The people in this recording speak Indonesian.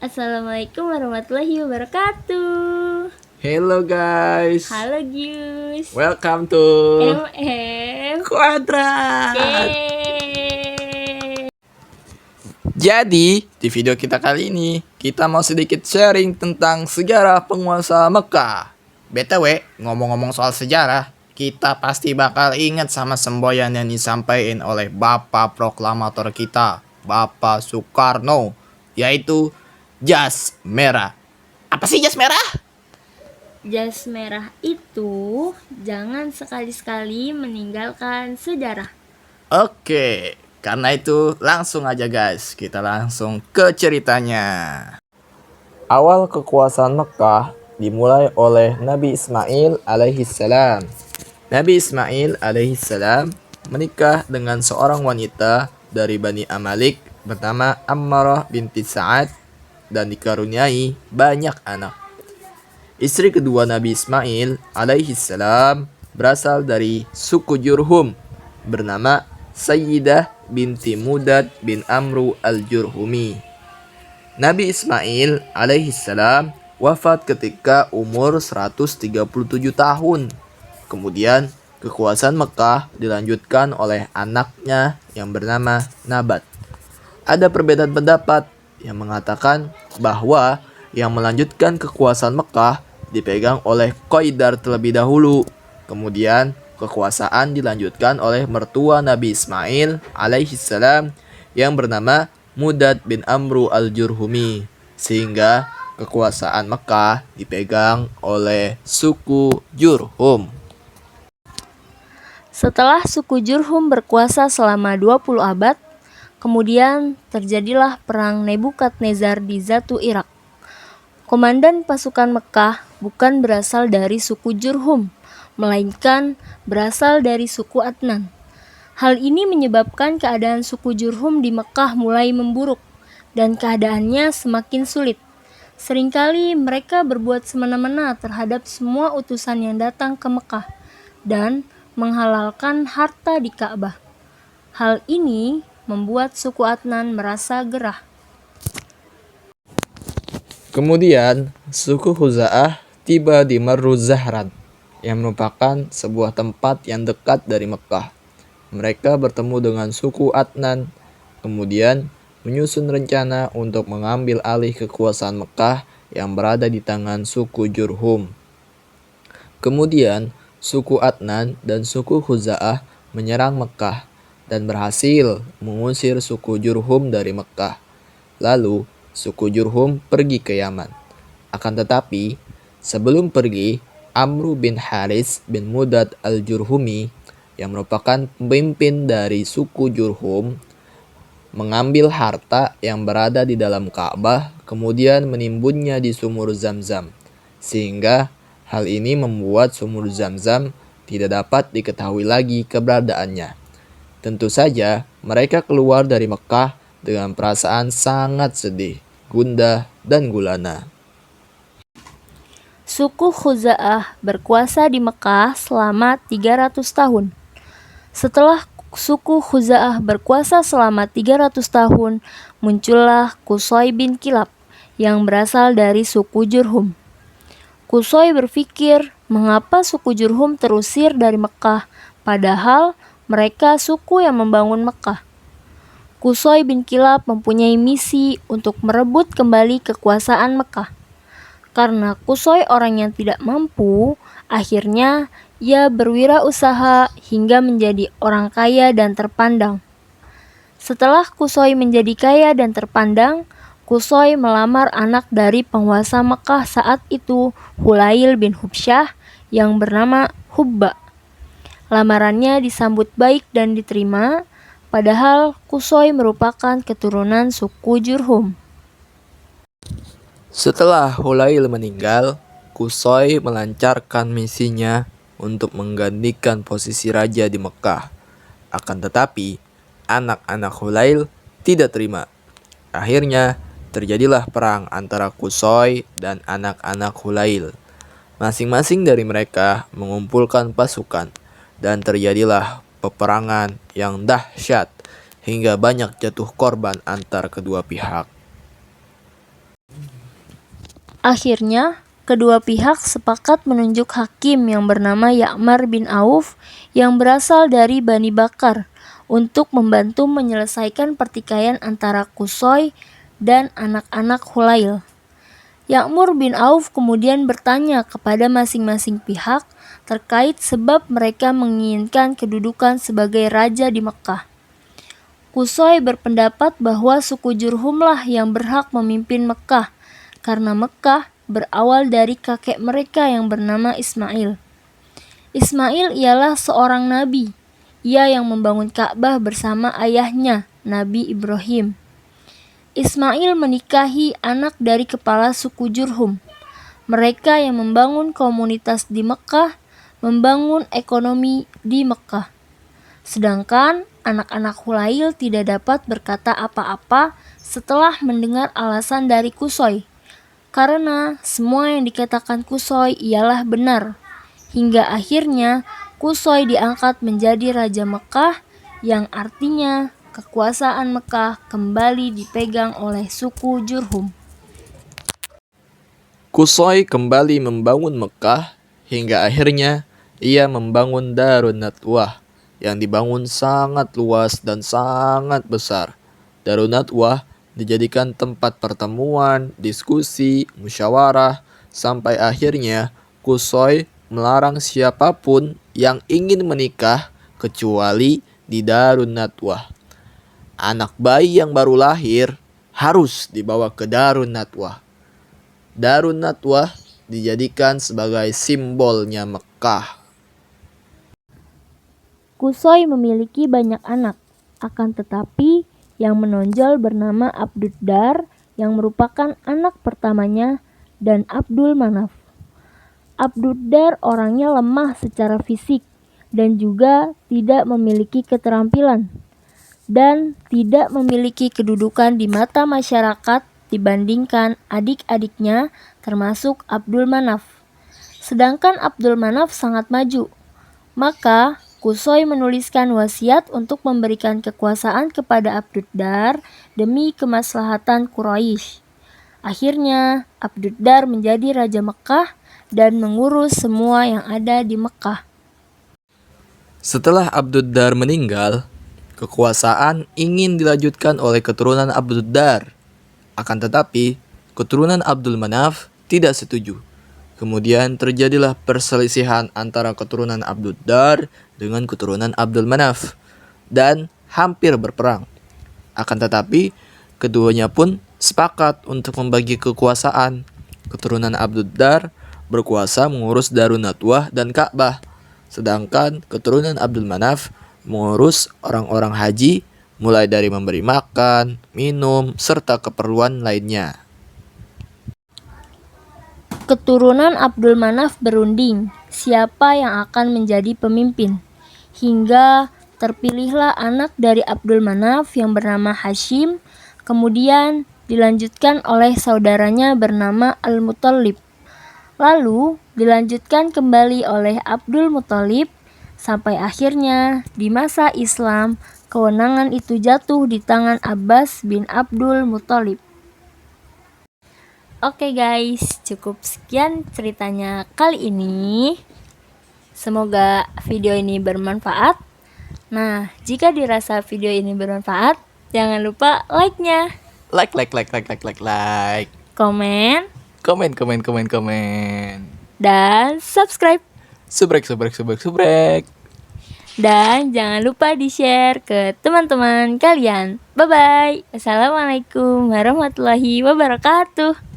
Assalamualaikum warahmatullahi wabarakatuh. Hello guys, Halo Gius. welcome to Kuadrat. Yeay. Jadi di video kita kali ini kita mau sedikit sharing tentang sejarah penguasa Mekah. BTW, ngomong-ngomong soal sejarah, kita pasti bakal ingat sama semboyan yang disampaikan oleh Bapak Proklamator kita, Bapak Soekarno, yaitu jas merah. Apa sih jas merah? Jas merah itu jangan sekali-sekali meninggalkan sejarah. Oke, karena itu langsung aja guys, kita langsung ke ceritanya. Awal kekuasaan Mekah dimulai oleh Nabi Ismail alaihissalam. Nabi Ismail alaihissalam menikah dengan seorang wanita dari Bani Amalik bernama Ammarah binti Sa'ad dan dikaruniai banyak anak. Istri kedua Nabi Ismail alaihissalam berasal dari suku Jurhum bernama Sayyidah binti Mudad bin Amru al-Jurhumi. Nabi Ismail alaihissalam wafat ketika umur 137 tahun. Kemudian kekuasaan Mekah dilanjutkan oleh anaknya yang bernama Nabat. Ada perbedaan pendapat yang mengatakan bahwa yang melanjutkan kekuasaan Mekah dipegang oleh Qaidar terlebih dahulu. Kemudian kekuasaan dilanjutkan oleh mertua Nabi Ismail alaihissalam yang bernama Mudad bin Amru al-Jurhumi, sehingga kekuasaan Mekah dipegang oleh suku Jurhum. Setelah suku Jurhum berkuasa selama 20 abad, kemudian terjadilah perang Nebukadnezar di Zatu Irak. Komandan pasukan Mekah bukan berasal dari suku Jurhum, melainkan berasal dari suku Adnan. Hal ini menyebabkan keadaan suku Jurhum di Mekah mulai memburuk dan keadaannya semakin sulit. Seringkali mereka berbuat semena-mena terhadap semua utusan yang datang ke Mekah dan menghalalkan harta di Ka'bah. Hal ini membuat suku Adnan merasa gerah. Kemudian suku Khuza'ah tiba di Marru Zahran yang merupakan sebuah tempat yang dekat dari Mekah. Mereka bertemu dengan suku Adnan, kemudian menyusun rencana untuk mengambil alih kekuasaan Mekah yang berada di tangan suku Jurhum. Kemudian suku Adnan dan suku Khuza'ah menyerang Mekah dan berhasil mengusir suku Jurhum dari Mekah. Lalu suku Jurhum pergi ke Yaman. Akan tetapi sebelum pergi, Amru bin Haris bin Mudad al-Jurhumi yang merupakan pemimpin dari suku Jurhum mengambil harta yang berada di dalam Ka'bah kemudian menimbunnya di sumur Zam-Zam, sehingga hal ini membuat sumur Zam-Zam tidak dapat diketahui lagi keberadaannya. Tentu saja mereka keluar dari Mekah dengan perasaan sangat sedih, gundah, dan gulana. Suku Khuza'ah berkuasa di Mekah selama 300 tahun. Setelah suku Khuza'ah berkuasa selama 300 tahun, muncullah Qusay bin Kilab yang berasal dari suku Jurhum. Qusay berpikir, mengapa suku Jurhum terusir dari Mekah, padahal mereka suku yang membangun Mekah. Qusay bin Kilab mempunyai misi untuk merebut kembali kekuasaan Mekah. Karena Qusay orang yang tidak mampu, akhirnya ia berwirausaha hingga menjadi orang kaya dan terpandang. Setelah Qusay menjadi kaya dan terpandang, Qusay melamar anak dari penguasa Mekah saat itu, Hulail bin Hubsyah, yang bernama Hubba. Lamarannya disambut baik dan diterima, padahal Qusay merupakan keturunan suku Jurhum. Setelah Hulail meninggal, Qusay melancarkan misinya untuk menggantikan posisi raja di Mekah. Akan tetapi, anak-anak Hulail tidak terima. Akhirnya, terjadilah perang antara Qusay dan anak-anak Hulail. Masing-masing dari mereka mengumpulkan pasukan dan terjadilah peperangan yang dahsyat hingga banyak jatuh korban antar kedua pihak. Akhirnya, kedua pihak sepakat menunjuk hakim yang bernama Ya'mar bin Auf yang berasal dari Bani Bakar untuk membantu menyelesaikan pertikaian antara Qusay dan anak-anak Hulail. Ya'mur bin Auf kemudian bertanya kepada masing-masing pihak terkait sebab mereka menginginkan kedudukan sebagai raja di Mekah. Qusay berpendapat bahwa suku Jurhumlah yang berhak memimpin Mekah, karena Mekah berawal dari kakek mereka yang bernama Ismail. Ismail ialah seorang nabi. Ia yang membangun Ka'bah bersama ayahnya, Nabi Ibrahim. Ismail menikahi anak dari kepala suku Jurhum. Mereka yang membangun komunitas di Mekah, membangun ekonomi di Mekah. Sedangkan anak-anak Hulail tidak dapat berkata apa-apa setelah mendengar alasan dari Qusay, karena semua yang dikatakan Qusay ialah benar. Hingga akhirnya Qusay diangkat menjadi Raja Mekah, yang artinya kekuasaan Mekah kembali dipegang oleh suku Jurhum. Qusay kembali membangun Mekah hingga akhirnya ia membangun Darun Nadwah yang dibangun sangat luas dan sangat besar. Darun Nadwah dijadikan tempat pertemuan, diskusi, musyawarah, sampai akhirnya Qusay melarang siapapun yang ingin menikah kecuali di Darun Nadwah. Anak bayi yang baru lahir harus dibawa ke Darun Nadwah. Darun Nadwah dijadikan sebagai simbolnya Mekah. Qusay memiliki banyak anak, akan tetapi yang menonjol bernama Abduddar yang merupakan anak pertamanya dan Abdul Manaf. Abduddar orangnya lemah secara fisik dan juga tidak memiliki keterampilan dan tidak memiliki kedudukan di mata masyarakat dibandingkan adik-adiknya termasuk Abdul Manaf. Sedangkan Abdul Manaf sangat maju. Maka Qusay menuliskan wasiat untuk memberikan kekuasaan kepada Abduddar demi kemaslahatan Quraisy. Akhirnya Abduddar menjadi Raja Mekah dan mengurus semua yang ada di Mekah. Setelah Abduddar meninggal, kekuasaan ingin dilanjutkan oleh keturunan Abduddar. Akan tetapi, keturunan Abdul Manaf tidak setuju. Kemudian terjadilah perselisihan antara keturunan Abduddar dengan keturunan Abdul Manaf dan hampir berperang. Akan tetapi, keduanya pun sepakat untuk membagi kekuasaan. Keturunan Abduddar berkuasa mengurus Darun Nadwah dan Ka'bah, sedangkan keturunan Abdul Manaf mengurus orang-orang haji, mulai dari memberi makan, minum, serta keperluan lainnya. Keturunan Abdul Manaf berunding siapa yang akan menjadi pemimpin, hingga terpilihlah anak dari Abdul Manaf yang bernama Hashim, kemudian dilanjutkan oleh saudaranya bernama Al-Muttalib. Lalu dilanjutkan kembali oleh Abdul Muttalib, sampai akhirnya di masa Islam kewenangan itu jatuh di tangan Abbas bin Abdul Muttalib. Oke guys, cukup sekian ceritanya kali ini. Semoga video ini bermanfaat. Nah, jika dirasa video ini bermanfaat, jangan lupa like-nya, Like. komen, Komen. dan subscribe. Subrek. Dan jangan lupa di-share ke teman-teman kalian. Bye-bye. Assalamualaikum warahmatullahi wabarakatuh.